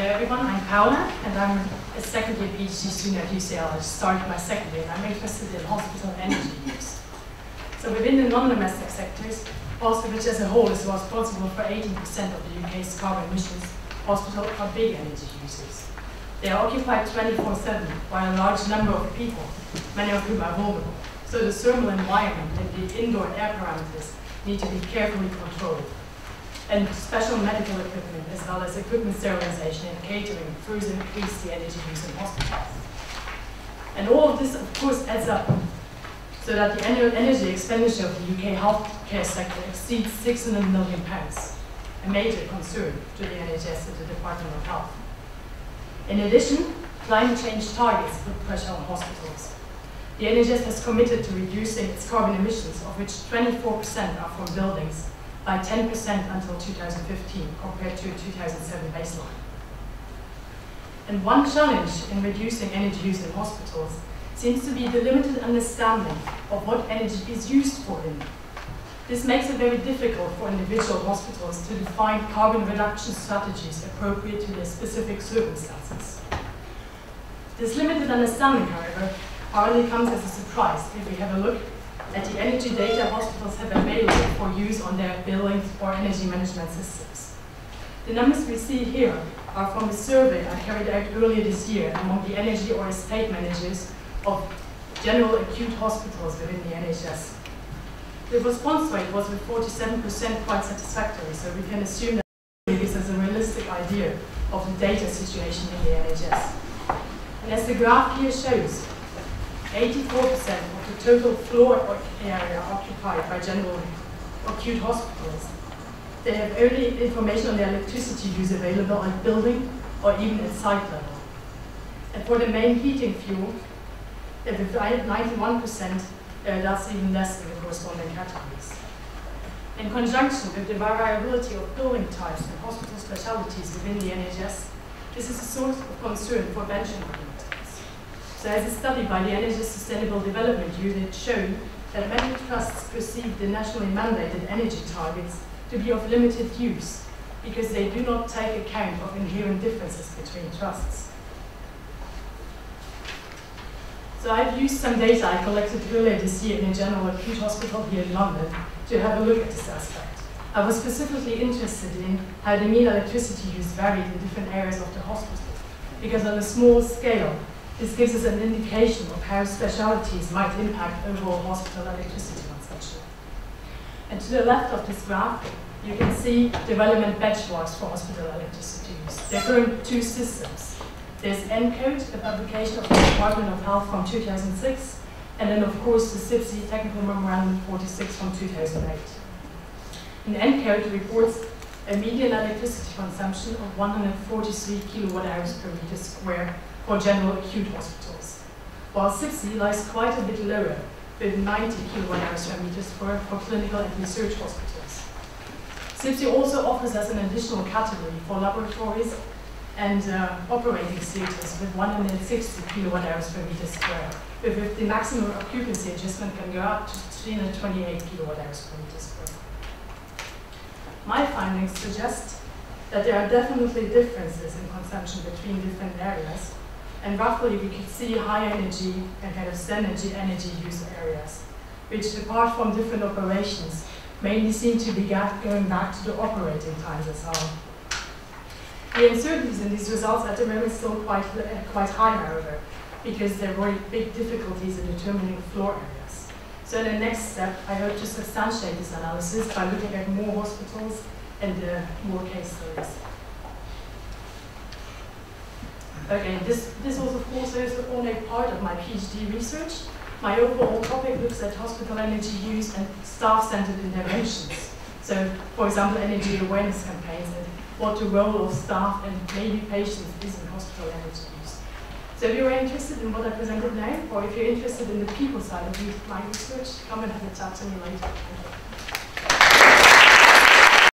everyone, I'm Paula, and I'm a second year PhD student at UCL. I just started my second year, and I'm interested in hospital energy use. So within the non-domestic sectors, also which as a whole is responsible for 18% of the UK's carbon emissions, hospitals are big energy users. They are occupied 24/7 by a large number of people, many of whom are vulnerable. So the thermal environment and the indoor air parameters need to be carefully controlled. And special medical equipment, as well as equipment sterilization and catering, further increase the energy use in hospitals. And all of this, of course, adds up so that the annual energy expenditure of the UK healthcare sector exceeds £600 million, a major concern to the NHS and the Department of Health. In addition, climate change targets put pressure on hospitals. The NHS has committed to reducing its carbon emissions, of which 24% are from buildings, by 10% until 2015, compared to a 2007 baseline. And one challenge in reducing energy use in hospitals seems to be the limited understanding of what energy is used for in them. This makes it very difficult for individual hospitals to define carbon reduction strategies appropriate to their specific circumstances. This limited understanding, however, hardly comes as a surprise if we have a look at the energy data hospitals have available for use on their buildings or energy management systems. The numbers we see here are from a survey I carried out earlier this year among the energy or estate managers of general acute hospitals within the NHS. The response rate was with 47% quite satisfactory, so we can assume that it gives us a realistic idea of the data situation in the NHS. And as the graph here shows, 84% of the total floor area occupied by general acute hospitals. They have only information on their electricity use available at building or even at site level. And for the main heating fuel, they have 91%, that's even less in the corresponding categories. In conjunction with the variability of building types and hospital specialties within the NHS, this is a source of concern for benchmarking. So as a study by the NHS Sustainable Development Unit showed that many trusts perceive the nationally mandated energy targets to be of limited use because they do not take account of inherent differences between trusts. So I've used some data I collected earlier this year in a general acute hospital here in London to have a look at this aspect. I was specifically interested in how the mean electricity use varied in different areas of the hospital, because on a small scale, this gives us an indication of how specialities might impact overall hospital electricity consumption. And to the left of this graph, you can see development benchmarks for hospital electricity use. There are currently two systems. There's ENCODE, a publication of the Department of Health from 2006, and then of course the CIPSE Technical Memorandum 46 from 2008. And ENCODE reports a median electricity consumption of 143 kilowatt hours per meter square for general acute hospitals, while CIPSE lies quite a bit lower, with 90 kilowatt hours per meter square for clinical and research hospitals. CIPSE also offers us an additional category for laboratories and operating theatres with 160 kilowatt hours per meter square, with the maximum occupancy adjustment can go up to 328 kilowatt hours per meter square. My findings suggest that there are definitely differences in consumption between different areas, and roughly we could see high energy and kind of synergy energy use areas, which apart from different operations, mainly seem to be going back to the operating times as well. The uncertainties in these results at the moment still quite high, however, because there were big difficulties in determining floor areas. So in the next step, I hope to substantiate this analysis by looking at more hospitals and more case studies. Okay, this was of course only part of my PhD research. My overall topic looks at hospital energy use and staff-centered interventions. So, for example, energy awareness campaigns and what the role of staff and maybe patients is in hospital energy use. So if you're interested in what I presented now, or if you're interested in the people side of my research, come and have a chat to me later. Thank you.